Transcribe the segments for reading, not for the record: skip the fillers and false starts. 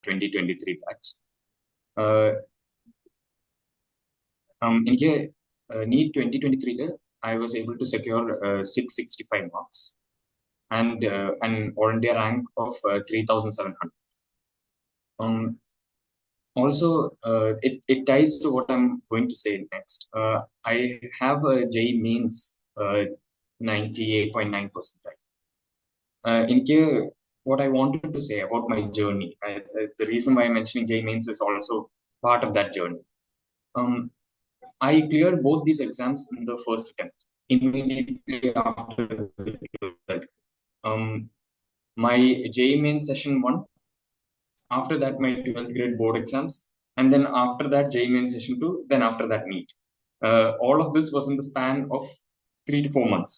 2023 batch. എനിക്ക് NEET 2023 I was able to secure 665 marks and an all India rank of 3,700. Also, it ties to what I'm going to say next. I have a JEE Mains 98.9 percentile. What I wanted to say about my journey, the reason why I'm mentioning JEE Mains is also part of that journey. I cleared both these exams in the first attempt, immediately after the 12th. My JEE Mains session 1, after that my 12th grade board exams, and then after that JEE Mains session 2, then after that NEET. All of this was in the span of 3 to 4 months.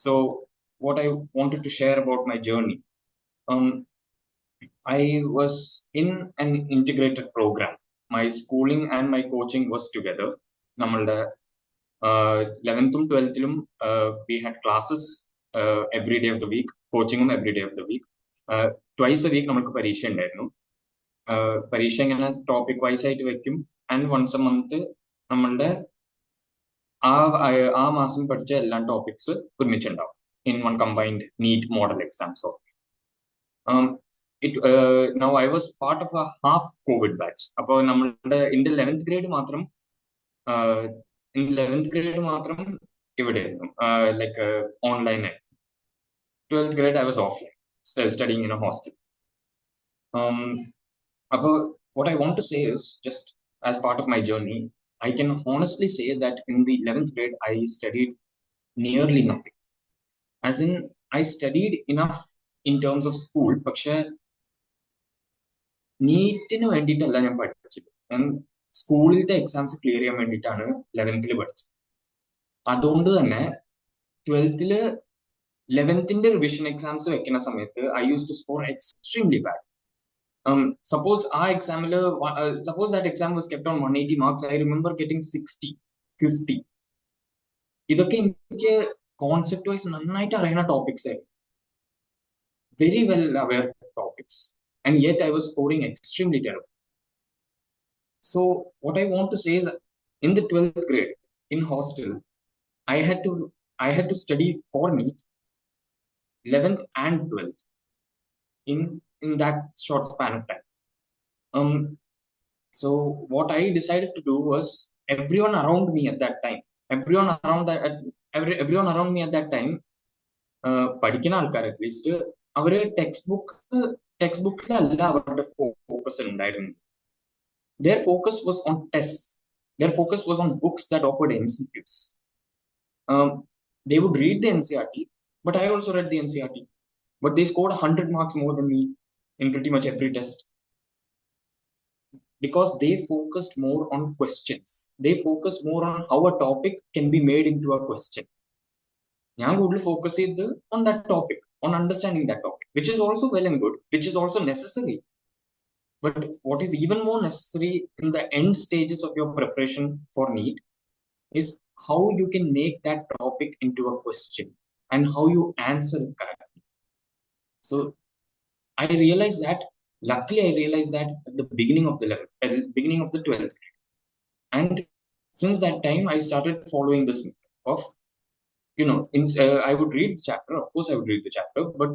So what I wanted to share about my journey, I was in an integrated program. My schooling and my coaching was together. നമ്മളുടെ 11th ഉം 12th ലും we had classes every day of the week, coaching every day of the week. Twice a week നമുക്ക് പരീക്ഷ ഉണ്ടായിരുന്നു. പരീക്ഷ ഇങ്ങനെ topic wise ആയിട്ട് വെക്കും, ആൻഡ് വൺസ് എ മന്ത് നമ്മളുടെ ആ മാസം പഠിച്ച എല്ലാ topics ഒരുമിച്ചുണ്ടാവും in one combined NEET model exam. So now I was part of a half COVID batch. അപ്പോൾ നമ്മളുടെ in the 11th grade മാത്രം ഇവിടെയായിരുന്നു, like online. 12th grade I was offline, studying in a hostel. What I want to say is, just as part of my journey, I can honestly say that in the 11th grade I studied nearly nothing. As in, I studied enough in terms of school, പക്ഷെ നീറ്റിന് വേണ്ടിയിട്ടല്ല ഞാൻ പഠിച്ചത്. ഞാൻ സ്കൂളിലത്തെ exams clear ചെയ്യാൻ വേണ്ടിയിട്ടാണ് 11th പഠിച്ചത്. അതുകൊണ്ട് തന്നെ 12th 11th റിവിഷൻ എക്സാംസ് വെക്കുന്ന സമയത്ത് I used to score extremely bad. Suppose that exam was kept on 180 marks, I remember getting 60, 50. ഇതൊക്കെ എനിക്ക് കോൺസെപ്റ്റ് വൈസ് നന്നായിട്ട് അറിയുന്ന ടോപ്പിക്സ് ആയിരുന്നു, very well aware topics, and yet I was scoring extremely terrible. So what I want to say is, in the 12th grade in hostel, I had to study for NEET 11th and 12th in that short span of time. So what I decided to do was, everyone around me at that time പഠിക്കുന്ന ആൾക്കാർ at least അവര് text ബുക്കിലല്ല അവരുടെ focus ഉണ്ടായിരുന്നത്. Their focus was on tests. Their focus was on books that offered MCQs. They would read the NCERT, but I also read the NCERT. But they scored 100 marks more than me in pretty much every test, because they focused more on questions. They focused more on how a topic can be made into a question. ഞാൻ കൂടുതൽ focus ചെയ്ത് on that topic, on understanding that topic, which is also well and good, which is also necessary. But what is even more necessary in the end stages of your preparation for NEET is how you can make that topic into a question and how you answer it correctly. So luckily I realized that at the beginning of the 12th grade. And since that time, I started following this method of, I would read the chapter. Of course, I would read the chapter, but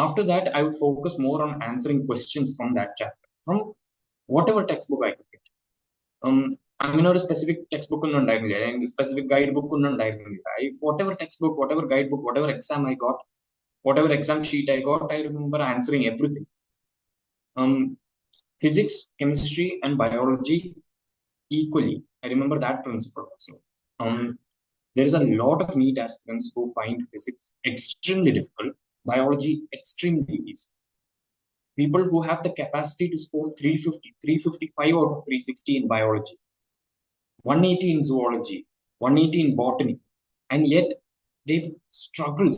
after that, I would focus more on answering questions from that chapter, from whatever textbook I could get. അങ്ങനെ ഒരു specific text book ഒന്നും ഉണ്ടായിരുന്നില്ല, അല്ലെങ്കിൽ specific guide book ഒന്നും ഉണ്ടായിരുന്നില്ല. whatever textbook, whatever guidebook, whatever exam I got, whatever exam sheet I got, I remember answering everything. Physics, chemistry, and biology equally. I remember that principle also. There is a lot of NEET aspirants who find physics extremely difficult, biology extremely easy. People who have the capacity to score 350, 355 out of 360 in biology, 180 in zoology, 180 in botany, and yet they struggle.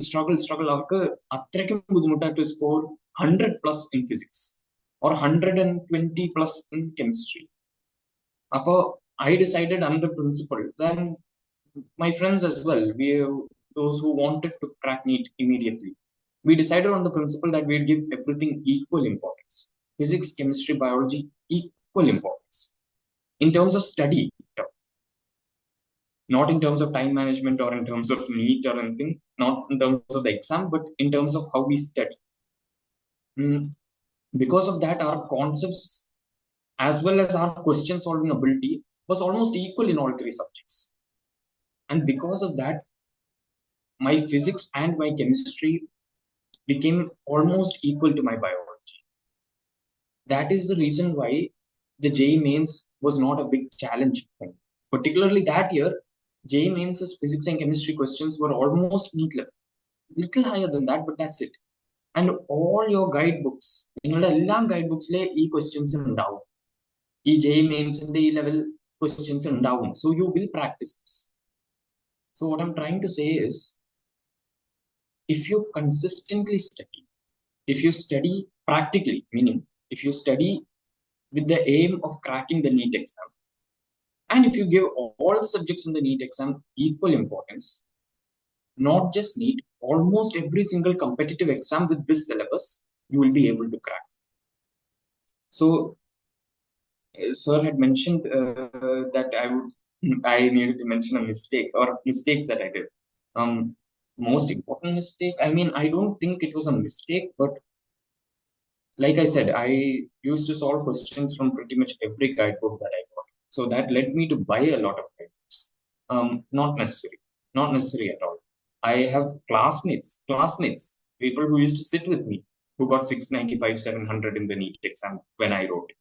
അവർക്ക് അത്രയ്ക്കും ബുദ്ധിമുട്ടായിട്ട് to score 100 plus in physics or 120 plus in chemistry. അപ്പോൾ I decided under principle, then my friends as well, those who wanted to crack NEET immediately, we decided on the principle that we'd give everything equal importance. physics, chemistry, biology equal importance in terms of study, not in terms of time management or in terms of NEET or anything, not in terms of the exam, but in terms of how we study. Because of that, our concepts as well as our question solving ability was almost equal in all three subjects. And because of that, my physics and my chemistry became almost equal to my biology. That is the reason why the JEE mains was not a big challenge for me. Particularly that year, JEE mains' physics and chemistry questions were almost NEET level. Little higher than that, but that's it. And all your guidebooks, നിങ്ങളുടെ എല്ലാ guide ബുക്സിലെ ഈ questions ഉണ്ടാവും. ഈ JEE മെയിൻസിന്റെ ഈ level questions ഉണ്ടാവും. So you will practice this. So what I'm trying to say is, if you consistently study, if you study practically, meaning if you study with the aim of cracking the NEET exam, and if you give all the subjects in the NEET exam equal importance, not just NEET, almost every single competitive exam with this syllabus, you will be able to crack. So, sir had mentioned that I needed to mention a mistake or mistakes that I did. Most important mistake, I mean, I don't think it was a mistake, but like I said, I used to solve questions from pretty much every guidebook that I got. So that led me to buy a lot of guidebooks. Not necessary at all. I have classmates, people who used to sit with me, who got 695, 700 in the NEET exam when I wrote it.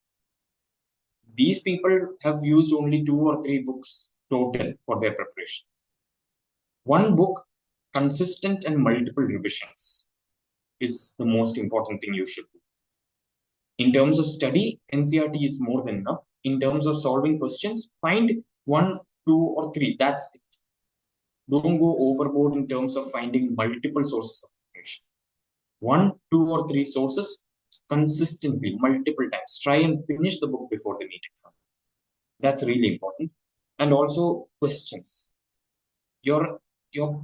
These people have used only 2 or 3 books total for their preparation. One book, consistent and multiple revisions is the most important thing you should do. In terms of study, NCERT is more than enough. In terms of solving questions, find 1, 2, or 3. That's it. Don't go overboard in terms of finding multiple sources of information. 1, 2, or 3 sources consistently, multiple times. Try and finish the book before the NEET exam. That's really important. And also questions. Your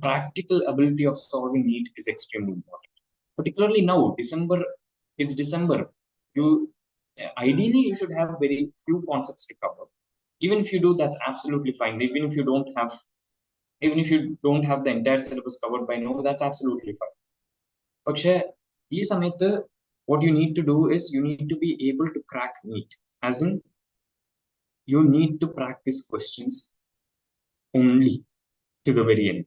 practical ability of solving NEET is extremely important. Particularly now, it's December. Ideally you should have very few concepts to cover. Even if you do, that's absolutely fine. Even if you don't have the entire syllabus covered by now, that's absolutely fine. പക്ഷേ ഈ സമയത്ത് what you need to do is you need to be able to crack NEET, as in you need to practice questions only to the very end.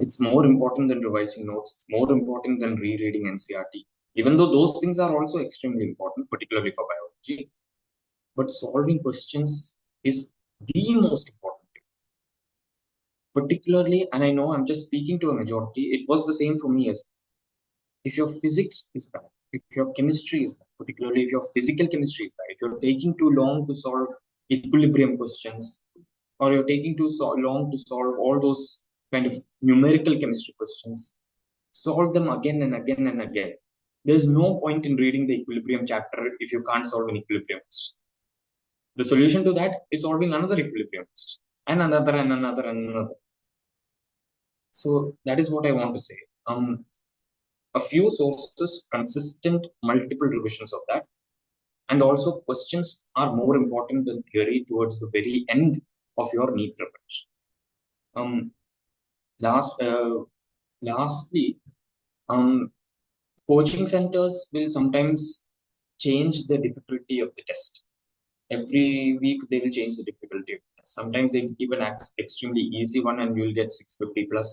It's more important than revising notes. It's more important than rereading NCERT, even though those things are also extremely important, particularly for biology. But solving questions is the most important thing. Particularly, and I know I'm just speaking to a majority, it was the same for me as if your physics is bad, if your chemistry is bad, particularly if your physical chemistry is bad, if you're taking too long to solve equilibrium questions, or you're taking too long to solve all those kind of numerical chemistry questions, solve them again and again and again. There's no point in reading the equilibrium chapter if you can't solve an equilibrium question. The solution to that is solving another equilibrium question, and another and another and another. So that is what I want to say. A few sources, consistent, multiple revisions of that, and also questions are more important than theory towards the very end of your NEET preparation. Lastly, coaching centers will sometimes change the difficulty of the test. Every week they will change the difficulty of the test. Sometimes they keep an extremely easy one and you'll get 650 plus.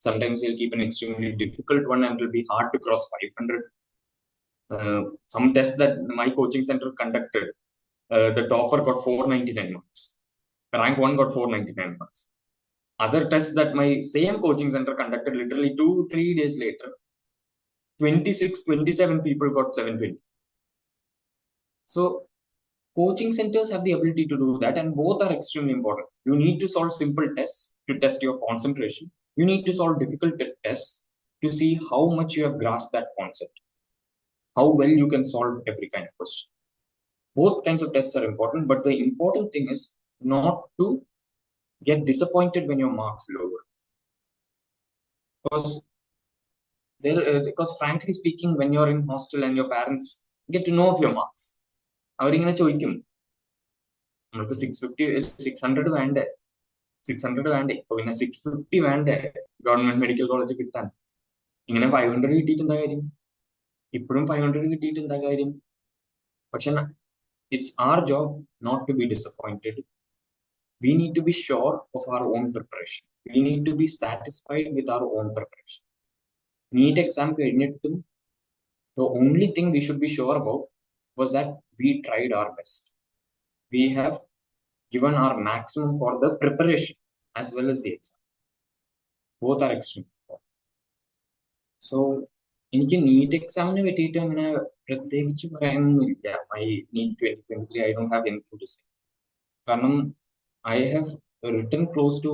Sometimes they'll keep an extremely difficult one and it'll be hard to cross 500. Some tests that my coaching center conducted, the topper got 499 marks. Rank 1 got 499 marks. Other tests that my same coaching center conducted literally 2-3 days later, 27 people got 720. So coaching centers have the ability to do that, and both are extremely important. You need to solve simple tests to test your concentration. You need to solve difficult tests to see how much you have grasped that concept, how well you can solve every kind of question. Both kinds of tests are important, but the important thing is not to get disappointed when your marks lower. Because Because frankly speaking, when you're in hostel and your parents get to know of your marks, അവരിങ്ങനെ ചോദിക്കും നമുക്ക് 600 വേണ്ടേ, 600 വേണ്ടേ, ഇപ്പൊ പിന്നെ 650 വേണ്ടേ government medical college കിട്ടാൻ. ഇങ്ങനെ 500 കിട്ടിയിട്ട് എന്താ കാര്യം, ഇപ്പോഴും 500 കിട്ടിയിട്ട് എന്താ കാര്യം. പക്ഷെ it's our job not to be disappointed. We need to be sure of our own preparation. We need to be satisfied with our own preparation. NEET exam കഴിഞ്ഞിട്ടും the only thing we should be sure about was that we tried our best. We have given our maximum for the preparation as well as the exam. Both are extremely important. So എനിക്ക് NEET എക്സാമിനെ പറ്റിയിട്ട് അങ്ങനെ പ്രത്യേകിച്ച് പറയാനൊന്നുമില്ല. My NEET 2023 I don't have anything to say. കാരണം I have written close to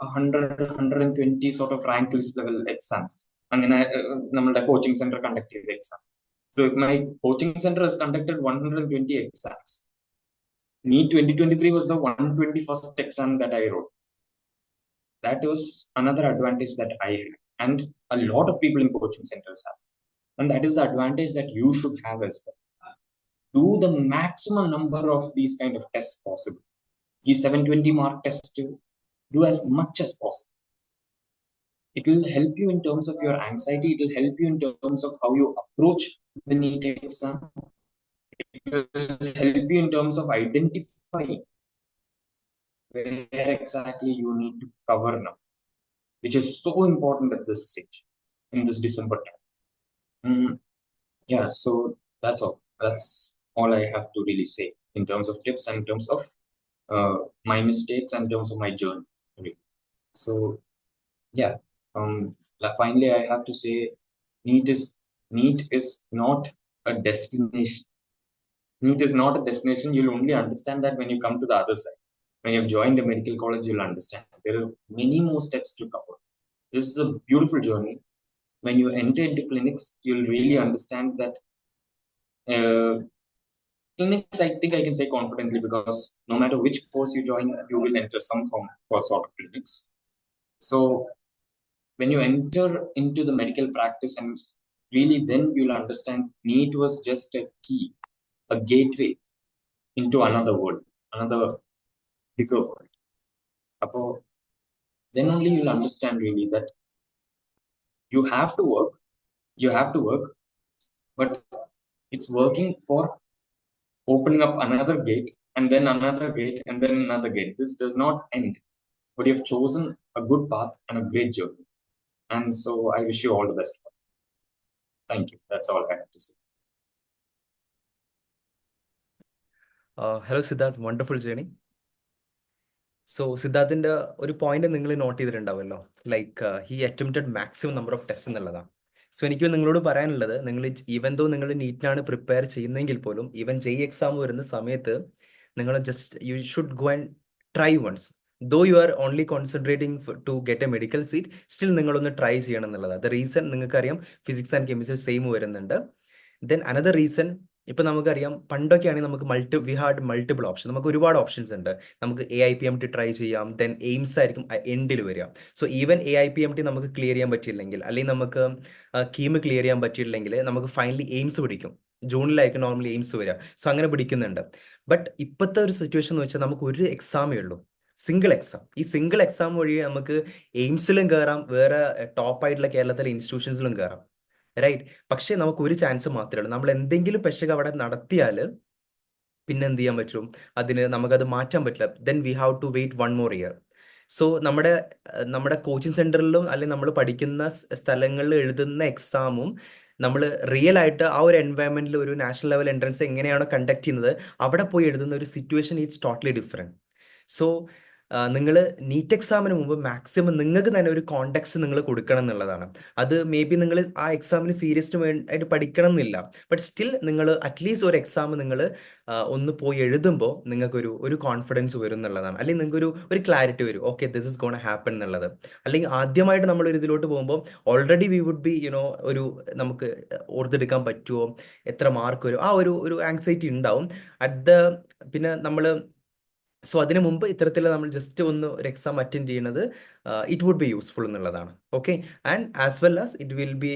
100-120 sort of rank list level exams. അങ്ങനെ നമ്മളുടെ coaching centre conduct ചെയ്ത exam. So if my coaching center has conducted 120 exams, NEET 2023 was the 121st exam that I wrote. That was another advantage that I had, and a lot of people in coaching centers have. And that is the advantage that you should have as well. Do the maximum number of these kind of tests possible. The 720 mark test, do as much as possible. It will help you in terms of your anxiety. It will help you in terms of how you approach the NEET exam. It will help you in terms of identifying where exactly you need to cover now, which is so important at this stage, in this December time. Yeah, so that's all. That's all I have to really say in terms of tips and in terms of my mistakes and in terms of my journey. So yeah, finally I have to say, NEET is not a destination. NEET is not a destination. You'll only understand that when you come to the other side. When you've joined a medical college, you'll understand. There are many more steps to cover. This is a beautiful journey. When you enter into clinics, you'll really understand that clinics, I think I can say confidently, because no matter which course you join, you will enter some form or sort of clinics. So when you enter into the medical practice, and really then you'll understand NEET was just a key, a gateway into another world, another bigger world. Then only you'll understand really that you have to work, but it's working for opening up another gate and then another gate and then another gate. This does not end, but you've chosen a good path and a great journey. And so I wish you all the best. Thank you. That's all I have to say. Hello, Sidharth. Wonderful journey. So സിദ്ധാർത്ഥിന്റെ ഒരു point നിങ്ങൾ note ചെയ്തിട്ടുണ്ടാവുമല്ലോ, like he attempted maximum number of test എന്നുള്ളതാണ്. So എനിക്ക് നിങ്ങളോട് പറയാനുള്ളത്, നിങ്ങൾ even though നിങ്ങൾ നീറ്റിനാണ് പ്രിപ്പയർ ചെയ്യുന്നതെങ്കിൽ പോലും, ഈവൻ എക്സാം വരുന്ന സമയത്ത് നിങ്ങൾ just you should go and try once. Though you are only concentrating to get a medical seat, still നിങ്ങളൊന്ന് ട്രൈ ചെയ്യണം എന്നുള്ളതാണ്. ദ റീസൺ നിങ്ങൾക്കറിയാം, ഫിസിക്സ് ആൻഡ് കെമിസ്ട്രി സെയിം വരുന്നുണ്ട്. ദെൻ അനദർ റീസൺ, ഇപ്പൊ നമുക്കറിയാം പണ്ടൊക്കെ ആണെങ്കിൽ നമുക്ക് വി ഹാഡ് മൾട്ടിപ്പിൾ ഓപ്ഷൻ, നമുക്ക് ഒരുപാട് ഓപ്ഷൻസ് ഉണ്ട്. നമുക്ക് AIPMT ട്രൈ ചെയ്യാം, ദെൻ എയിംസ് ആയിരിക്കും എൻഡിൽ വരിക. സോ ഈവൻ AIPMT നമുക്ക് ക്ലിയർ ചെയ്യാൻ പറ്റിയില്ലെങ്കിൽ, അല്ലെങ്കിൽ നമുക്ക് കീം ക്ലിയർ ചെയ്യാൻ പറ്റിയില്ലെങ്കിൽ, നമുക്ക് ഫൈനലി എയിംസ് പിടിക്കും. ജൂണിലായിരിക്കും നോർമലി എയിംസ് വരിക. സോ അങ്ങനെ പിടിക്കുന്നുണ്ട്. ബട്ട് ഇപ്പോഴത്തെ ഒരു സിറ്റുവേഷൻ എന്ന് വെച്ചാൽ നമുക്ക് ഒരു എക്സാമേ ഉള്ളൂ, സിംഗിൾ എക്സാം. ഈ സിംഗിൾ എക്സാം വഴി നമുക്ക് എയിംസിലും കയറാം, വേറെ ടോപ്പായിട്ടുള്ള കേരളത്തിലെ ഇൻസ്റ്റിറ്റ്യൂഷൻസിലും കയറാം, റൈറ്റ്? പക്ഷേ നമുക്ക് ഒരു ചാൻസ് മാത്രമേ ഉള്ളൂ. നമ്മൾ എന്തെങ്കിലും പെശക അവിടെ നടത്തിയാൽ പിന്നെ എന്ത് ചെയ്യാൻ പറ്റും, നമുക്കത് മാറ്റാൻ പറ്റില്ല. Then we have to wait 1 more year. So നമ്മുടെ കോച്ചിങ് സെന്ററിലും അല്ലെങ്കിൽ നമ്മൾ പഠിക്കുന്ന സ്ഥലങ്ങളിൽ എഴുതുന്ന എക്സാമും നമ്മൾ റിയൽ ആയിട്ട് ആ ഒരു എൻവയൺമെന്റിൽ ഒരു നാഷണൽ ലെവൽ എൻട്രൻസ് എങ്ങനെയാണോ കണ്ടക്ട് ചെയ്യുന്നത്, അവിടെ പോയി എഴുതുന്ന ഒരു situation is totally different. So നിങ്ങൾ നീറ്റ് എക്സാമിന് മുമ്പ് മാക്സിമം നിങ്ങൾക്ക് തന്നെ ഒരു കോണ്ടെക്സ്റ്റ് നിങ്ങൾ കൊടുക്കണം എന്നുള്ളതാണ്. അത് മേ ബി നിങ്ങൾ ആ എക്സാമിന് സീരിയസ് ആയിട്ട് പഠിക്കണം എന്നില്ല, ബട്ട് സ്റ്റിൽ നിങ്ങൾ അറ്റ്ലീസ്റ്റ് ഒരു എക്സാം നിങ്ങൾ ഒന്ന് പോയി എഴുതുമ്പോൾ നിങ്ങൾക്കൊരു കോൺഫിഡൻസ് വരും എന്നുള്ളതാണ്. അല്ലെങ്കിൽ നിങ്ങൾക്ക് ഒരു ക്ലാരിറ്റി വരും, okay this is gonna happen എന്നുള്ളത്. അല്ലെങ്കിൽ ആദ്യമായിട്ട് നമ്മളൊരു ഇതിലോട്ട് പോകുമ്പോൾ ഓൾറെഡി വി വുഡ് ബി നമുക്ക് ഓർത്തെടുക്കാൻ പറ്റുമോ, എത്ര മാർക്ക് വരും, ആ ഒരു ആങ്സൈറ്റി ഉണ്ടാവും പിന്നെ നമ്മൾ. സോ അതിനു മുമ്പ് ഇത്തരത്തിൽ നമ്മൾ ജസ്റ്റ് ഒരു എക്സാം അറ്റൻഡ് ചെയ്യുന്നത് ഇറ്റ് വുഡ് ബി യൂസ്ഫുൾ എന്നുള്ളതാണ്. Okay, and as well as it will be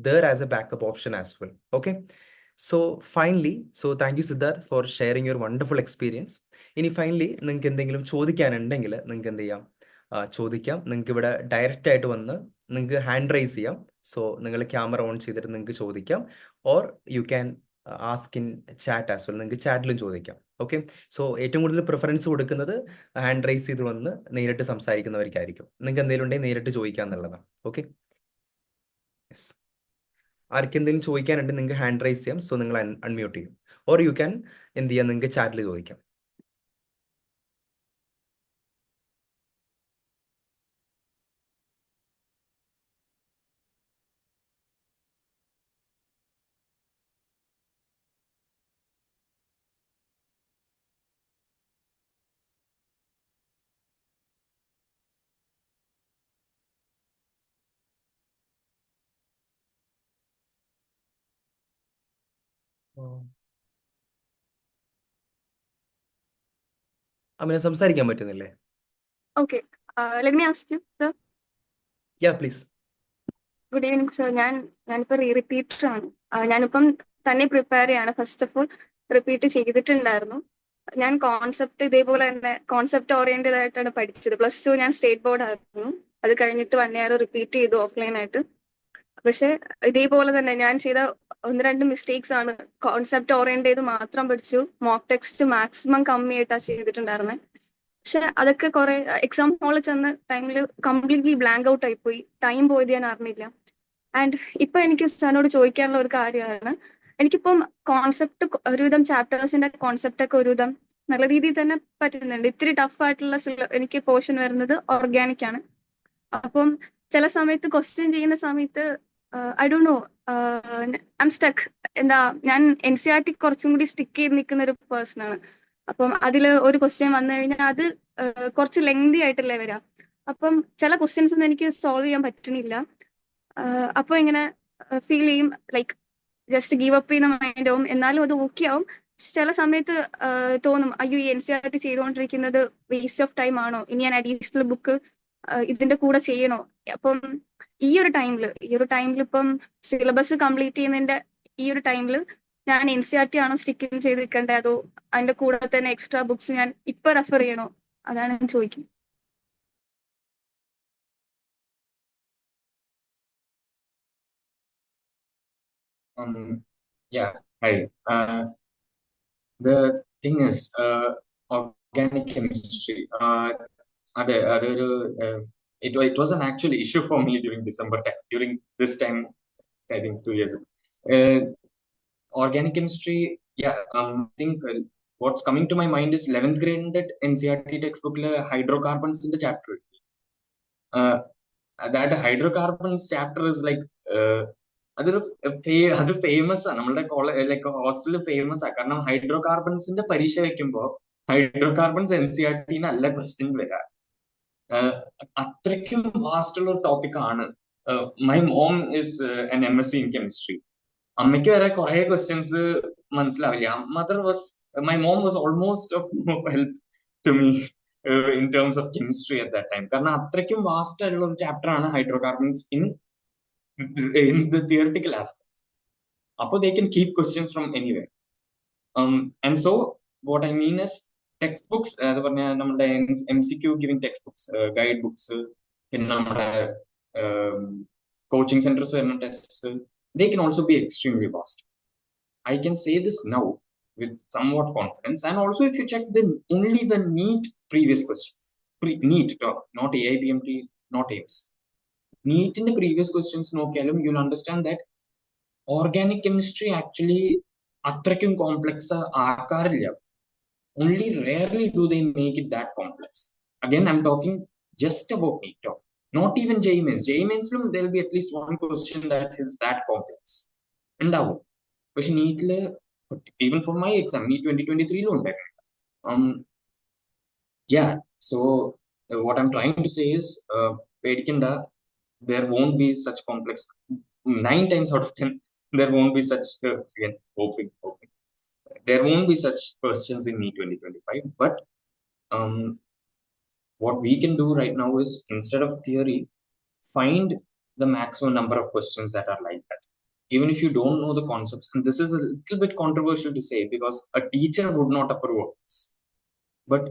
there as a backup option as well. Okay. So finally, so thank you Siddharth for sharing your wonderful experience. ഇനി finally നിങ്ങൾക്ക് എന്തെങ്കിലും ചോദിക്കാനുണ്ടെങ്കിൽ നിങ്ങൾക്ക് എന്ത് ചെയ്യാം, ചോദിക്കാം. നിങ്ങൾക്ക് ഇവിടെ ഡയറക്റ്റ് ആയിട്ട് വന്ന് നിങ്ങൾക്ക് ഹാൻഡ് റൈസ് ചെയ്യാം. സോ നിങ്ങൾ ക്യാമറ ഓൺ ചെയ്തിട്ട് നിങ്ങൾക്ക് ചോദിക്കാം, or you can ask in chat as well. നിങ്ങൾക്ക് ചാറ്റിലും ചോദിക്കാം. ഓക്കെ. സോ ഏറ്റവും കൂടുതൽ പ്രിഫറൻസ് കൊടുക്കുന്നത് ഹാൻഡ് റൈസ് ചെയ്ത് വന്ന് നേരിട്ട് സംസാരിക്കുന്നവർക്കായിരിക്കും. നിങ്ങൾക്ക് എന്തെങ്കിലും ഉണ്ടെങ്കിൽ നേരിട്ട് ചോദിക്കാം എന്നുള്ളതാണ്. ഓക്കെ. യെസ്. ആർക്കെന്തെങ്കിലും ചോദിക്കാനുണ്ടെങ്കിൽ നിങ്ങൾക്ക് ഹാൻഡ് റൈസ് ചെയ്യാം. സോ നിങ്ങൾ അൺമ്യൂട്ട് ചെയ്യും, ഓർ യു ക്യാൻ എന്ത് ചെയ്യാം, നിങ്ങൾക്ക് ചാറ്റിൽ ചോദിക്കാം. അമിന സംസാരിക്കാൻ പറ്റുന്നില്ലേ? Okay. Let me ask you, sir. Yeah please. Good evening sir. ഞാനിപ്പോൾ റിപ്പീറ്റർ ആണ്. ഞാനിപ്പം തന്നെ പ്രിപ്പയർ ചെയ്യാണ്. ഫസ്റ്റ് ഓഫ് ഓൾ റിപ്പീറ്റ് ചെയ്തിട്ടുണ്ടായിരുന്നു. ഞാൻ കോൺസെപ്റ്റ് ഇതേപോലെ തന്നെ കോൺസെപ്റ്റ് ഓറിയന്റഡ് ആയിട്ടാണ് പഠിച്ചത്. +2 ഞാൻ സ്റ്റേറ്റ് ബോർഡ് ആയിരുന്നു. അത് കഴിഞ്ഞിട്ട് 1 ഇയർ റിപ്പീറ്റ് ചെയ്തു ഓഫ്ലൈൻ ആയിട്ട്. പക്ഷെ ഇതേപോലെ തന്നെ ഞാൻ ചെയ്ത 1-2 മിസ്റ്റേക്സ് ആണ്. കോൺസെപ്റ്റ് ഓറിയന്റ് ചെയ്ത് മാത്രം പഠിച്ചു. മോക്ക് ടെക്സ്റ്റ് മാക്സിമം കമ്മിയായിട്ടാണ് ചെയ്തിട്ടുണ്ടായിരുന്നത്. പക്ഷെ അതൊക്കെ കുറെ എക്സാം ഹാളിൽ ചെന്ന ടൈമിൽ കംപ്ലീറ്റ്ലി ബ്ലാങ്ക് ഔട്ട് ആയിപ്പോയി. ടൈം പോയത് ഞാൻ അറിഞ്ഞില്ല. ആൻഡ് ഇപ്പൊ എനിക്ക് സാറിനോട് ചോദിക്കാനുള്ള ഒരു കാര്യമാണ്, എനിക്കിപ്പം കോൺസെപ്റ്റ് ഒരുവിധം ചാപ്റ്റേഴ്സിന്റെ കോൺസെപ്റ്റ് ഒക്കെ ഒരുവിധം നല്ല രീതിയിൽ തന്നെ പറ്റുന്നുണ്ട്. ഇത്തിരി ടഫ് ആയിട്ടുള്ള എനിക്ക് പോർഷൻ വരുന്നത് ഓർഗാനിക് ആണ്. അപ്പം ചില സമയത്ത് ക്വസ്റ്റ്യൻ ചെയ്യുന്ന സമയത്ത് I don't know, I M stuck. എന്താ, ഞാൻ NCERT കുറച്ചും കൂടി സ്റ്റിക്ക് ചെയ്ത് നിൽക്കുന്ന ഒരു പേഴ്സൺ ആണ്. അപ്പം അതിൽ ഒരു ക്വസ്റ്റ്യൻ വന്നു കഴിഞ്ഞാൽ അത് കുറച്ച് ലെങ്തി ആയിട്ടല്ലേ വരാം. അപ്പം ചില ക്വസ്റ്റ്യൻസ് ഒന്നും എനിക്ക് സോൾവ് ചെയ്യാൻ പറ്റണില്ല. അപ്പൊ ഇങ്ങനെ ഫീൽ ചെയ്യും, ലൈക്ക് ജസ്റ്റ് ഗീവ് അപ്പ് ചെയ്യുന്ന മൈൻഡ് ആവും. എന്നാലും അത് ഓക്കെ ആവും. പക്ഷെ ചില സമയത്ത് തോന്നും, അയ്യോ ഈ NCERT ചെയ്തുകൊണ്ടിരിക്കുന്നത് വേസ്റ്റ് ഓഫ് ടൈം ആണോ, ഇനി ഞാൻ അഡീഷണൽ ബുക്ക് ഇതിന്റെ കൂടെ ചെയ്യണോ. അപ്പം ഈ ഒരു ടൈമിൽ ഇപ്പം സിലബസ് കംപ്ലീറ്റ് ചെയ്യുന്നതിന്റെ ഈ ഒരു ടൈമിൽ ഞാൻ NCERT ആണോ സ്റ്റിക്ക് ചെയ്ത് നിൽക്കേണ്ടത്, അതോ അതിന്റെ കൂടെ തന്നെ എക്സ്ട്രാ ബുക്സ് ഞാൻ ഇപ്പൊ റെഫർ ചെയ്യണോ? അതാണ് ഞാൻ ചോദിക്കുന്നത്. Yeah, hi. The thing is, organic chemistry. അതൊരു it was an actual issue for me during December time, during this time, I think 2 years ago. Organic chemistry, yeah. I think what's coming to my mind is 11th grade NCERT textbook hydrocarbons in the chapter. That hydrocarbons chapter is like അത് famous ആണ് നമ്മളുടെ like ഹോസ്റ്റലിൽ famous ആ. കാരണം ഹൈഡ്രോകാർബൺസിന്റെ പരീക്ഷ വെക്കുമ്പോ hydrocarbons NCERT നല്ല question വരാ. അത്രയ്ക്കും വാസ്റ്റ് ഉള്ള ഒരു ടോപ്പിക് ആണ്. My mom is an MSc in chemistry. അമ്മയ്ക്ക് വരെ കുറെ ക്വസ്റ്റ്യൻസ് മനസ്സിലാവില്ല. My mom was almost of help to me in terms of chemistry at that time. കാരണം അത്രയ്ക്കും വാസ്റ്റ് ആയിട്ടുള്ള ഒരു ചാപ്റ്റർ ആണ് hydrocarbons in the theoretical aspect. Apo they can keep questions from anywhere. And so what I mean is textbooks, നമ്മുടെ MCQ giving textbooks, guide books, പിന്നെ നമ്മുടെ coaching centers വരുന്ന tests, they can also be extremely vast. I can say this now with somewhat confidence. And also if you check only the NEET previous questions, NEET, not AIPMT, not AIMS, NEET in the previous questions നോക്കിയാലും you'll understand that organic chemistry actually അത്രയ്ക്കും complex ആക്കാറില്ല. Only rarely do they make it that complex. Again, I'm talking just about NEET, not even JEE-Mains. JEE-Mainsലും there will be at least one question that is that complex. ഉണ്ടാവും. പക്ഷെ NEETല്, even for my exam, NEET 2023 ഉണ്ടായിരുന്നു. Yeah, so what I'm trying to say is, പേടിക്കണ്ട, there won't be such complex. 9 times out of 10 there won't be such again hoping there won't be such questions in NEET 2025. But what we can do right now is, instead of theory, find the maximum number of questions that are like that. even if you don't know the concepts, and this is a little bit controversial to say because a teacher would not approve of this. But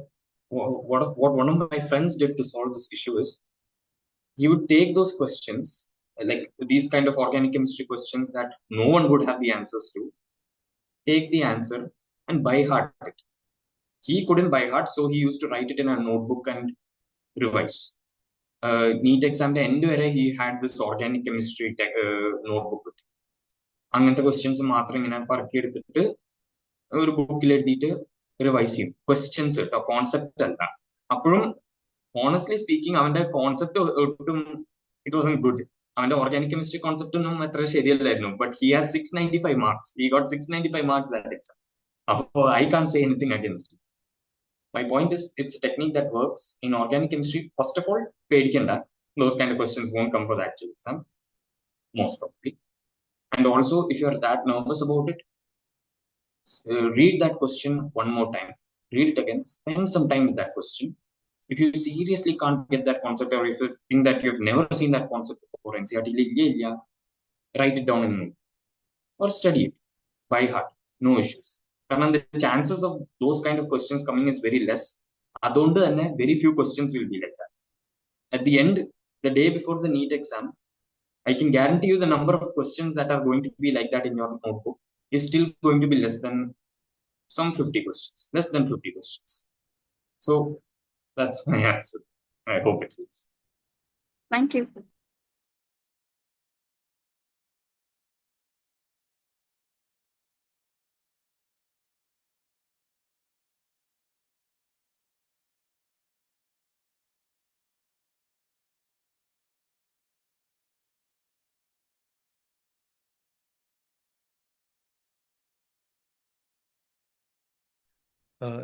what one of my friends did to solve this issue is he would take those questions, like these kind of organic chemistry questions that no one would have the answers to, take the answer and by heart it. He couldn't by heart, so he used to write it in a notebook and revise. Neat exam end വരെ he had this organic chemistry notebook with him. അങ്ങനത്തെ questions മാത്രം ഇങ്ങനെ പറക്കിയെടുത്തിട്ട് ഒരു ബുക്കിൽ എഴുതിയിട്ട് revise ചെയ്യും. Questions കേട്ടോ, concept അല്ല. അപ്പോഴും ഓണസ്റ്റ്ലി സ്പീക്കിംഗ് അവന്റെ കോൺസെപ്റ്റ് ഒട്ടും ഇറ്റ് വാസൻ ഗുഡ്. അവന്റെ ഓർഗാനിക് കെമിസ്ട്രി കോൺസെപ്റ്റ് ഒന്നും അത്ര ശരിയല്ലായിരുന്നു. But he has 695 marks. He got 695 marks that exam. അപ്പോ I can say anything against. My point is, it's a technique that works in organic chemistry. First of all, pedikanda. Those kind of questions won't come for the actual exam, most probably. And also, if you're that nervous about it, read that question one more time. Read it again. Spend some time with that question. If you seriously can't get that concept, or if you think that you've never seen that concept before, NCERT, write it down in note or study it by heart. No issues. Because the chances of those kind of questions coming is very less. അതുകൊണ്ട് തന്നെ very few questions will be like that. At the end, the day before the NEET exam, I can guarantee you the number of questions that are going to be like that in your notebook is still going to be less than some 50 questions, less than 50 questions. So that's my answer. I hope it is. Thank you.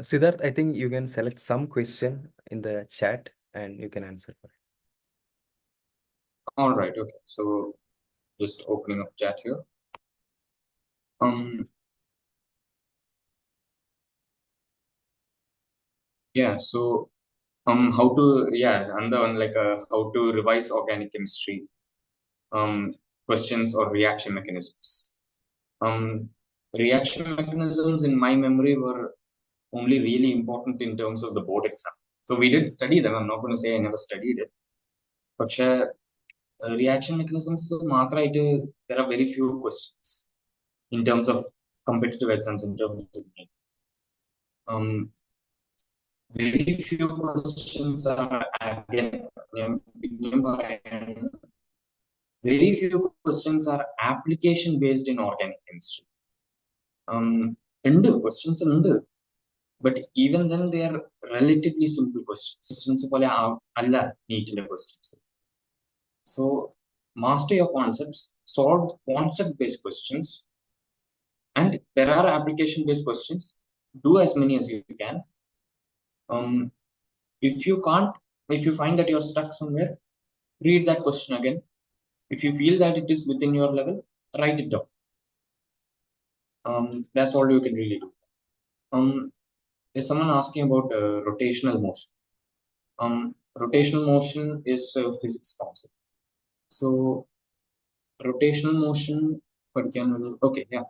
Sidharth, I think you can select some question in the chat and you can answer for it. All right. Okay. So just opening up chat here. Yeah. So how to another one like how to revise organic chemistry questions or reaction mechanisms. Reaction mechanisms in my memory were only really important in terms of the board exam. So we did study them. I'm not going to say I never studied it. But reaction mechanisms, there are very few questions in terms of competitive exams, in terms of very few questions are very few questions are application based in organic chemistry. Questions ഉണ്ട്. But even then, they are relatively simple questions. Questions പോലെ അല്ല നീറ്റിന്റെ questions. So master your concepts, solve concept-based questions, and there are application-based questions. Do as many as you can. If you can't, if you find that you're stuck somewhere, read that question again. If you feel that it is within your level, write it down. That's all you can really do. There's someone asking about rotational motion. Rotational motion is a physics concept. So rotational motion, okay, yeah.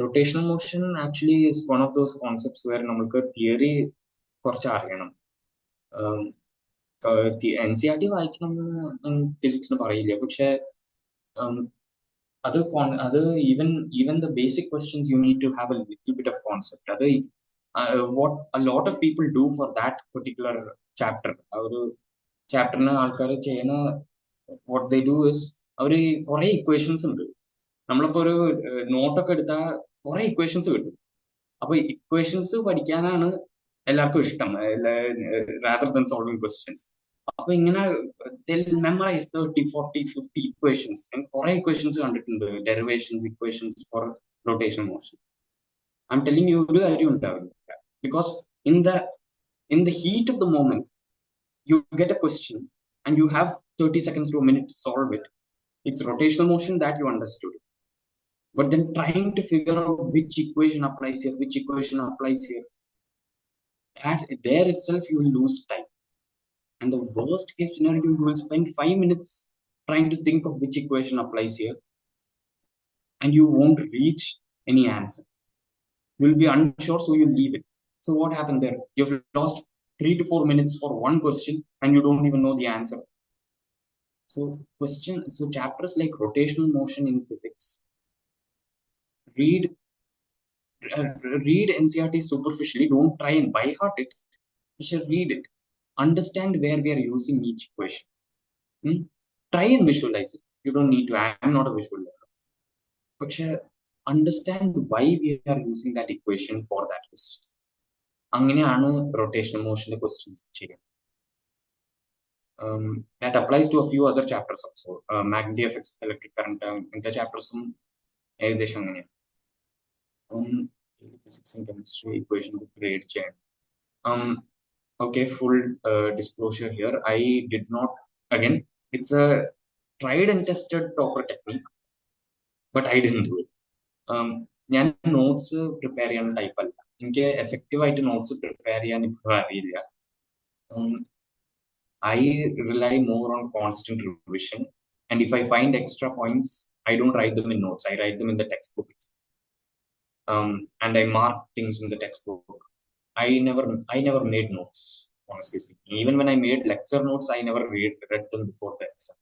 Rotational motion actually is one of those concepts where നമുക്ക് theory കുറച്ച് അറിയണം. NCERT വായിക്കണം ഫിസിക്സിന് പറയില്ല. പക്ഷെ അത് even the basic questions you need to have a little bit of concept. അത് what a lot of people do for that particular chapter. ഒരു ചാപ്റ്ററിന് ആൾക്കാർ ചെയ്യുന്ന what they do is അവര് കുറെ ഇക്വേഷൻസ് ഉണ്ട്. നമ്മളിപ്പോ ഒരു നോട്ടൊക്കെ എടുത്താൽ കുറെ ഇക്വേഷൻസ് കിട്ടും. അപ്പൊ ഇക്വേഷൻസ് പഠിക്കാനാണ് എല്ലാവർക്കും ഇഷ്ടം, rather than solving questions. അപ്പൊ ഇങ്ങനെ മെമ്മറൈസ് 30, 40, 50 ഇക്വേഷൻസ്. കുറെ ഇക്വേഷൻസ് കണ്ടിട്ടുണ്ട്, derivations, equations four rotational motion. I'm telling you ഒരു കാര്യം ഉണ്ടാവില്ല. Because in the heat of the moment, you get a question and you have 30 seconds to a minute to solve it. It's rotational motion that you understood. But then trying to figure out which equation applies here, which equation applies here, that there itself you will lose time. And the worst case scenario, you will spend 5 minutes trying to think of which equation applies here. and you won't reach any answer. You'll be unsure, so you leave it. So what happened there? You've lost 3 to 4 minutes for one question and you don't even know the answer. So chapters like rotational motion in physics, read read NCERT superficially. Don't try and by heart it. You should read it. Understand where we are using each equation. Try and visualize it. You don't need to. I'm not a visual learner. But understand why we are using that equation for that question. അങ്ങനെയാണ് rotational motion questions ചെയ്യുന്നത്. That applies to a few other chapters also. Magnetic effects, electric current, ഇങ്ങനത്തെ ചാപ്റ്റേഴ്സും ഏകദേശം അങ്ങനെയാണ്. Physics and chemistry equation book read ചെയ്യാൻ. Okay, full disclosure here. I did not, again, it's a tried and tested topper technique, but I didn't do it. ഞാൻ notes prepare ചെയ്യുന്ന type അല്ല. എനിക്ക് effective ആയിട്ട് notes prepare ചെയ്യാൻ ഇപ്പോൾ അറിയില്ല. I rely more on constant revision, and if I find extra points, I don't write them in notes. I write them in the textbook. And I mark things in the textbook. I never made notes, honestly speaking. Even when I made lecture notes, I never read them before the exam.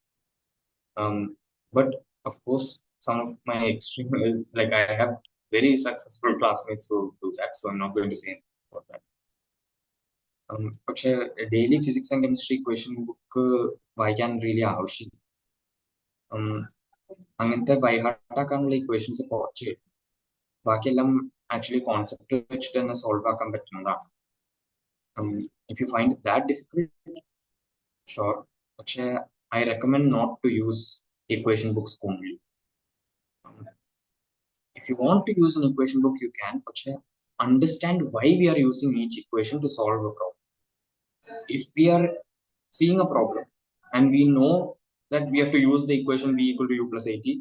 But of course, some of my extreme is like I have very successful classmates who do that, so I'm not going to say anything about that. പക്ഷെ daily physics and chemistry equation book വായിക്കാൻ really ആവശ്യമില്ല. അങ്ങനത്തെ ബൈഹാർട്ടാക്കാനുള്ള equations കുറച്ച് കിട്ടും. ബാക്കിയെല്ലാം actually concept വെച്ചിട്ട് തന്നെ solve ആക്കാൻ പറ്റുന്നതാണ്. If you find it that difficult, sure. പക്ഷെ I recommend not to use equation books only. If you want to use an equation book, you can, but understand why we are using each equation to solve a problem. If we are seeing a problem and we know that we have to use the equation b equal to u plus 80,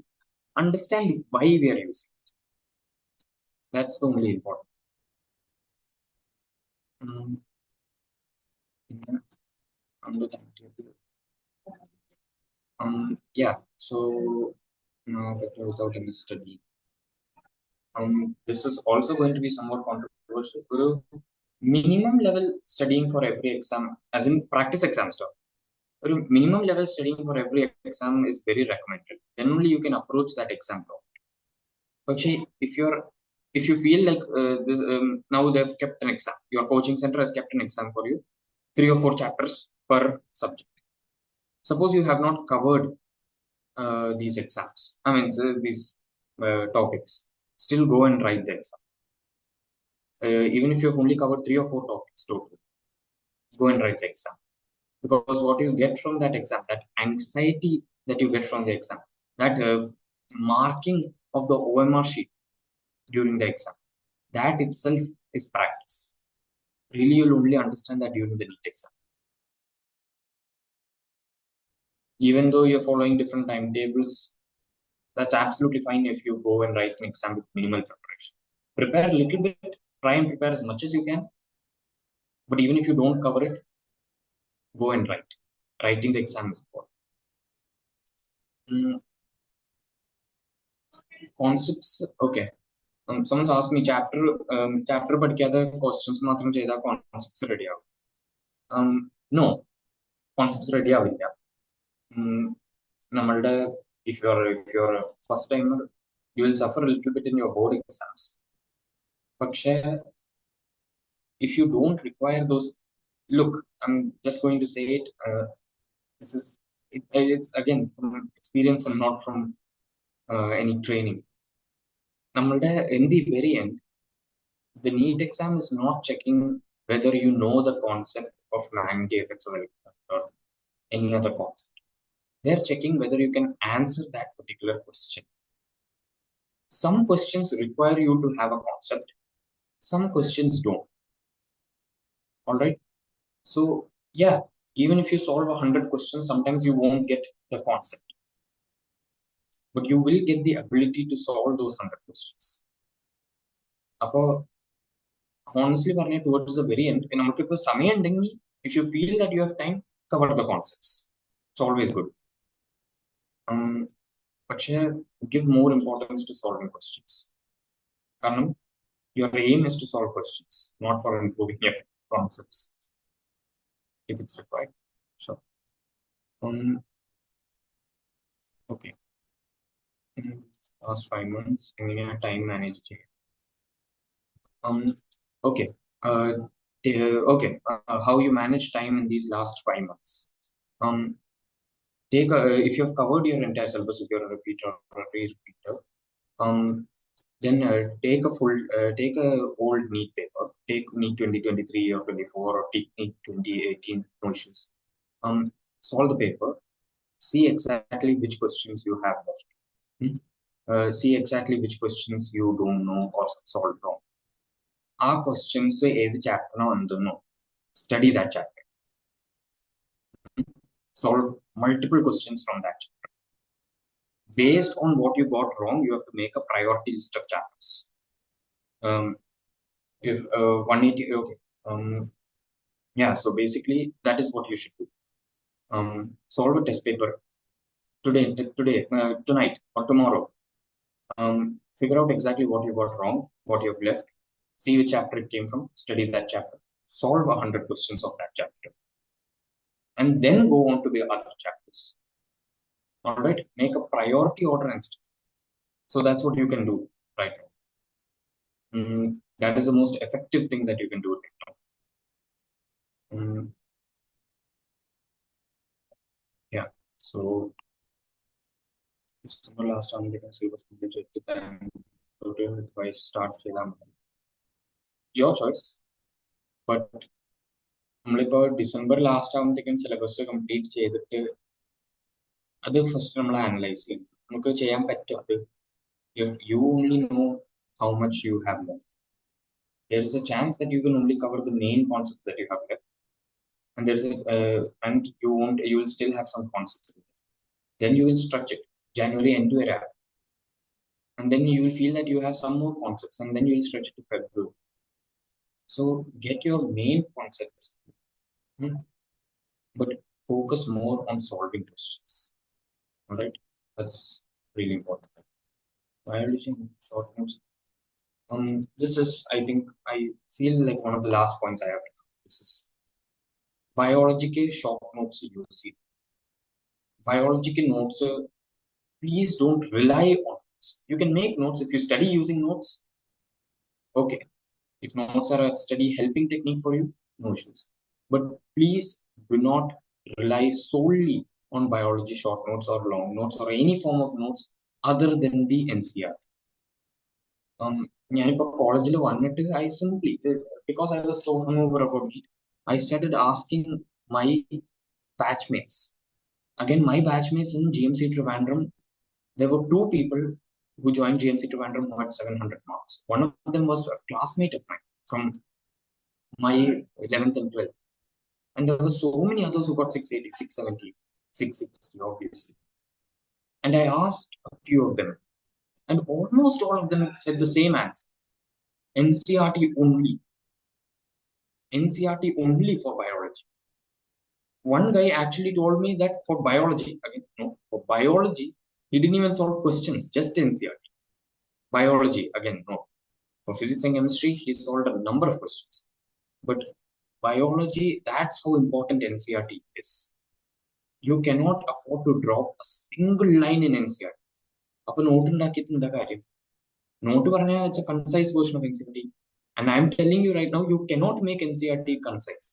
understand why we are using it. That's the only important. Yeah, so without any study. This is also going to be somewhat controversial. Minimum level studying for every exam, as in practice exam stuff. Minimum level studying for every exam is very recommended. Then only you can approach that exam problem. But if you feel like this, now they've kept an exam, your coaching center has kept an exam for you, 3 or 4 chapters per subject. Suppose you have not covered these exams, these topics, still go and write the exam. Even if you've only covered 3 or 4 topics total, go and write the exam. Because what you get from that exam, that anxiety that you get from the exam, that marking of the OMR sheet during the exam, that itself is practice. Really, you'll only understand that during the NEET exam. Even though you're following different timetables, that's absolutely fine if you go and write an exam with minimal preparation. Prepare a little bit, try and prepare as much as you can. But even if you don't cover it, go and write. Writing the exam is important. Concepts, okay. Someone's asked me chapter പഠിക്കാതെ questions മാത്രം ചെയ്താൽ concepts ready ആവും. No, concepts ready ആവില്ല. നമ്മളുടെ if you're a first timer, you will suffer a little bit in your board exams. പക്ഷേ if you don't require those, look, I'm just going to say it. It's again from experience and not from any training. In the very end, the NEET exam is not checking whether you know the concept of magnetic effects or any other concept. They're checking whether you can answer that particular question. Some questions require you to have a concept. Some questions don't. All right. So yeah, even if you solve 100 questions, sometimes you won't get the concept, but you will get the ability to solve those 100 questions. Honestly, towards the very end, if you feel that you have time, cover the concepts. It's always good. പക്ഷേ give more importance to solving questions. കാരണം your aim is to solve questions, not for improving your concepts. If it's required, sure. Okay. Last 5 months, എങ്ങനെയാ time manage ചെയ്യുക? Okay. Okay. How you manage time in these last 5 months? If you have covered your entire syllabus, if you're a repeater or a re-repeater, then take a old Neet paper, take Neet 2023 or 24 or take Neet 2018 notions. Solve the paper, see exactly which questions you have left. See exactly which questions you don't know or solved wrong. Our questions ഏത് ചാപ്റ്ററിനോ എന്തെന്നോ study that chapter. Solve multiple questions from that chapter. Based on what you got wrong, you have to make a priority list of chapters. If 180, okay. Yeah, so basically that is what you should do. Solve a test paper today, tonight or tomorrow. Figure out exactly what you got wrong, what you have left, see which chapter it came from, study that chapter, solve 100 questions of that chapter, and then go on to the other chapters. All right, make a priority order and study. So that's what you can do right now. That is the most effective thing that you can do right now. Yeah, so December last time they can see what's completed and why start your choice. But നമ്മളിപ്പോൾ December last ആകുമ്പോഴത്തേക്കും syllabus complete ചെയ്തിട്ട് അത് first നമ്മൾ analyse ചെയ്യും. നമുക്ക് ചെയ്യാൻ പറ്റും. അത് you only know how much you have left. There is a chance that you can only cover the main concepts that you have left, and there is and you will still have some concepts. Then you will structure it January end to February, and then you will feel that you have some more concepts, and then you will stretch it to February. So get your main concepts, but focus more on solving questions. All right, that's really important. Biology short notes. This is, I think, I feel like one of the last points I have. This is biology के short notes use it. Biology के notes, please don't rely on notes. You can make notes if you study using notes. Okay, if notes are a study helping technique for you, no issues. But please do not rely solely on biology short notes or long notes or any form of notes other than the NCERT. ഞാനിപ്പോ കോളേജിൽ വന്നിട്ട് I simply, because I was so hungover about it, I started asking my batchmates. Again, my batchmates in GMC Trivandrum, there were two people who joined GMC Trivandrum who had 700 marks. One of them was a classmate of mine from my 11th and 12th. And there were so many others who got 680, 670, 660, obviously. And I asked a few of them, and almost all of them said the same answer. NCERT only. NCERT only for biology. One guy actually told me that for biology, again, no, for biology, he didn't even solve questions, just NCERT. Biology, again, no. For physics and chemistry, he solved a number of questions. But biology, that's how important NCERT is. You cannot afford to drop a single line in NCERT. Appo note undakiyittu endha karyam? Note parnaya it's a concise version of NCERT. And I'm telling you right now, you cannot make NCERT concise.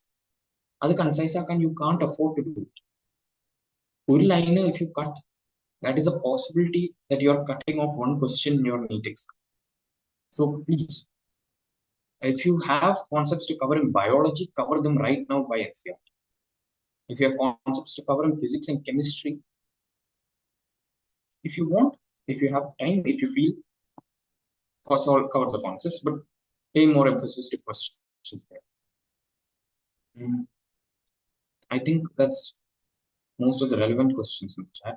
അത് concise ആക്കാൻ you can't afford to do it. ഒരു line if you cut, that is a possibility that you are cutting off one question in your NEET exam. So please, if you have concepts to cover in biology, cover them right now by NCERT. If you have concepts to cover in physics and chemistry, if you want, if you have time, if you feel, of course, I'll cover the concepts, but pay more emphasis to questions there. I think that's most of the relevant questions in the chat.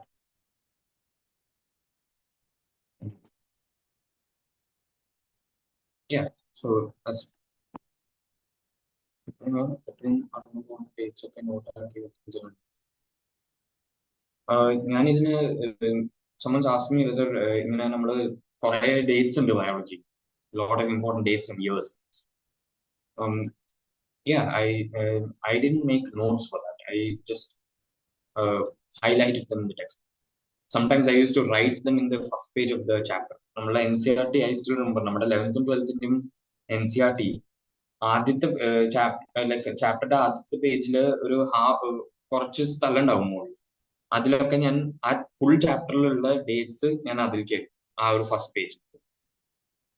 Yeah, so that's ഞാനിതിന് someone's asked me whether ഇങ്ങനെ നമ്മള് കുറെ dates ഉണ്ട് biology, lot of important dates and years. Yeah, I didn't make notes for that. I just highlighted them in the text. Sometimes I used to write them in the first page of the chapter. നമ്മളെ NCERT, I still remember നമ്മുടെ 11th ഉം 12th ന്റെയും NCERT ആദ്യത്തെ ചാപ്റ്ററുടെ ആദ്യത്തെ പേജിൽ ഒരു കുറച്ച് സ്ഥലം ഉണ്ടാവും മോളിൽ. അതിലൊക്കെ ഞാൻ ആ ഫുൾ ചാപ്റ്ററിലുള്ള ഡേറ്റ്സ് ഞാൻ അതിലേക്ക് ആ ഒരു first page.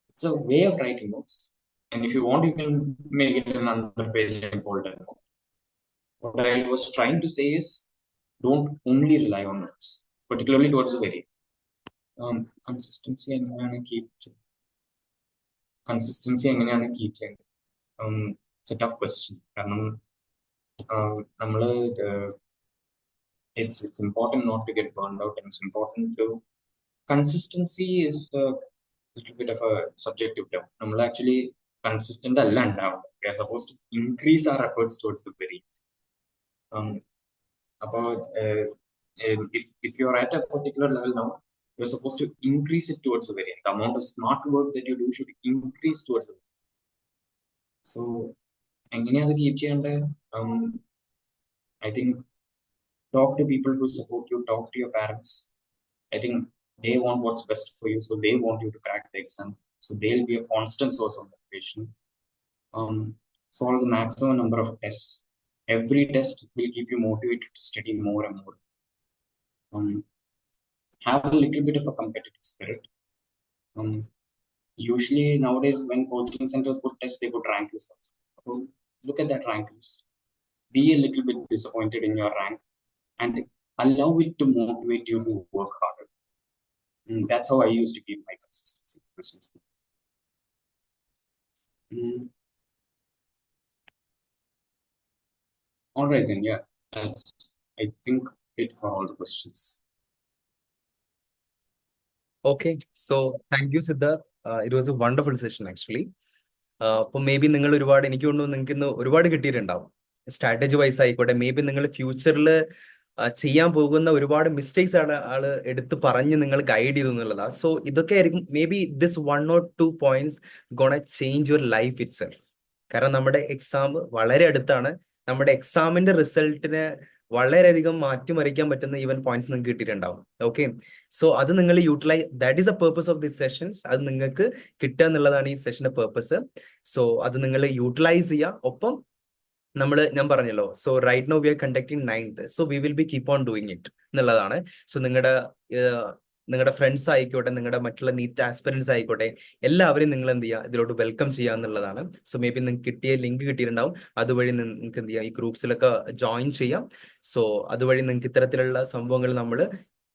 It's a way of writing notes. And if you want, you can make it another page and hold it. What I was trying to say is, don't only rely on notes, particularly towards the very consistency എങ്ങനെയാണ് keep ചെയ്യുന്നത്. It's a tough question. കാരണം നമ്മള് it's important not to get burned out, and it's important to consistency is a little bit of a subjective term. നമ്മൾ actually consistent അല്ല ഉണ്ടാവും. We are supposed to increase our efforts towards the very about if you're at a particular level now, you're supposed to increase it towards the very end. The amount of smart work that you do should increase towards the very end. So എങ്ങനെയാണ് അത് keep ചെയ്യേണ്ടത്? I think talk to people who support you, talk to your parents. I think they want what's best for you, so they want you to crack the exam, so they'll be a constant source of motivation. Solve the maximum number of tests. Every test will keep you motivated to study more and more. Have a little bit of a competitive spirit. Usually nowadays when coaching centers put tests, they put rank lists. So look at that rank list. Be a little bit disappointed in your rank and allow it to motivate you to work harder. That's how I used to keep my consistency. All right then, yeah, that's I think it for all the questions. Okay, so thank you, Sidharth. It was a wonderful session actually. അപ്പോൾ may be നിങ്ങൾ ഒരുപാട്, എനിക്ക് തോന്നുന്നു നിങ്ങൾക്ക് ഇന്ന് ഒരുപാട് കിട്ടിയിട്ടുണ്ടാവും. Strategy vice ആയിക്കോട്ടെ, മേ ബി നിങ്ങൾ ഫ്യൂച്ചറിൽ ചെയ്യാൻ പോകുന്ന ഒരുപാട് മിസ്റ്റേക്സ് ആണ് ആള് എടുത്ത് പറഞ്ഞ് നിങ്ങൾ ഗൈഡ് ചെയ്തു എന്നുള്ളതാണ്. സോ ഇതൊക്കെ ആയിരിക്കും may be this 1 or 2 points gonna change your life it self. കാരണം നമ്മുടെ എക്സാം വളരെ അടുത്താണ്. നമ്മുടെ എക്സാമിന്റെ റിസൾട്ടിനെ വളരെയധികം മാറ്റിമറിക്കാൻ പറ്റുന്ന ഈവൻ പോയിന്റ്സ് നിങ്ങൾക്ക് കിട്ടിയിട്ടുണ്ടാവും. ഓക്കെ, സോ അത് നിങ്ങൾ utilise, that is a purpose of this sessions. അത് നിങ്ങൾക്ക് കിട്ടുക എന്നുള്ളതാണ് ഈ സെഷന്റെ പേർപ്പസ്. സോ അത് നിങ്ങൾ യൂട്ടിലൈസ് ചെയ്യുക. ഒപ്പം ഞാൻ പറഞ്ഞല്ലോ, so right now we are conducting 9th, so we will be keep on doing it എന്നുള്ളതാണ്. സോ നിങ്ങളുടെ ഫ്രണ്ട്സ് ആയിക്കോട്ടെ, നിങ്ങളുടെ മറ്റുള്ള നീറ്റ് ആസ്പിറൻസ് ആയിക്കോട്ടെ, എല്ലാവരെയും നിങ്ങൾ എന്ത് ചെയ്യുക, ഇതിലോട്ട് വെൽക്കം ചെയ്യുക എന്നുള്ളതാണ്. സോ മേ ബി നിങ്ങൾക്ക് കിട്ടിയ ലിങ്ക് കിട്ടിയിട്ടുണ്ടാവും, അതുവഴി നിങ്ങൾക്ക് എന്ത് ചെയ്യാം, ഈ ഗ്രൂപ്പ്സിലൊക്കെ ജോയിൻ ചെയ്യാം. സോ അതുവഴി നിങ്ങൾക്ക് ഇത്തരത്തിലുള്ള സംഭവങ്ങൾ നമ്മൾ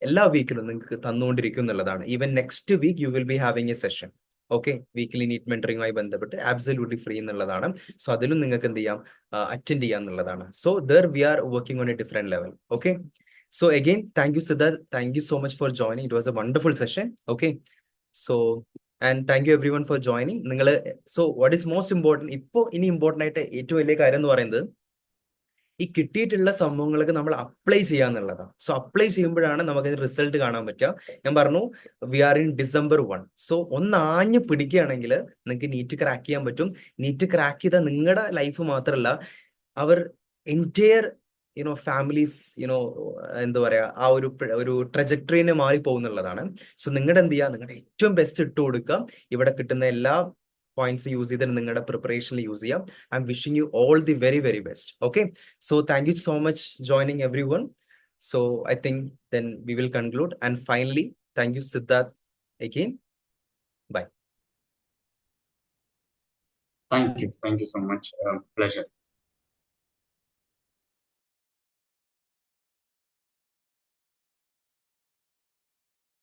എല്ലാ വീക്കിലും നിങ്ങൾക്ക് തന്നുകൊണ്ടിരിക്കും എന്നുള്ളതാണ്. Even next week you will be having a session. Okay, weekly NEET മെന്ററിങ്ങുമായി ബന്ധപ്പെട്ട് ആബ്സല്യൂട്ട്ലി ഫ്രീ എന്നുള്ളതാണ്. സോ അതിലും നിങ്ങൾക്ക് എന്ത് ചെയ്യാം, അറ്റൻഡ് ചെയ്യാം എന്നുള്ളതാണ്. So there V are working on A different level. Okay, so again, thank you, Sidharth. Thank you so much for joining. It was a wonderful session. Okay, so and thank you everyone for joining. So what is most important, ഇപ്പോൾ ഇനി important ആയിട്ട് ഏറ്റവും വലിയ കാര്യം എന്ന് പറയുന്നത് ഈ കിട്ടിയിട്ടുള്ള സംഭവങ്ങളൊക്കെ നമ്മൾ അപ്ലൈ ചെയ്യാന്നുള്ളതാണ്. സോ അപ്ലൈ ചെയ്യുമ്പോഴാണ് നമുക്ക് റിസൾട്ട് കാണാൻ പറ്റുക. ഞാൻ പറഞ്ഞു we are in December 1. So ഒന്ന് ആഞ്ഞു പിടിക്കുകയാണെങ്കിൽ നിങ്ങൾക്ക് നീറ്റ് ക്രാക്ക് ചെയ്യാൻ പറ്റും. നീറ്റ് ക്രാക്ക് ചെയ്താൽ നിങ്ങളുടെ ലൈഫ് മാത്രമല്ല, അവർ എൻറ്റയർ ഫാമിലീസ് എന്താ പറയാ, ആ ഒരു ട്രജക്ടറിനെ മാറി പോകുന്നുള്ളതാണ്. സോ നിങ്ങളുടെ എന്ത് ചെയ്യുക, നിങ്ങളുടെ ഏറ്റവും ബെസ്റ്റ് ഇട്ട് കൊടുക്കുക. ഇവിടെ കിട്ടുന്ന എല്ലാ points യൂസ് ചെയ്തിട്ട് നിങ്ങളുടെ പ്രിപ്പറേഷനിൽ യൂസ് ചെയ്യാം. I M wishing you all the very very best. Okay, so thank you so much joining every one. So I think then we will conclude, and finally thank you, Sidharth, again. Bye. Thank you so much. Pleasure.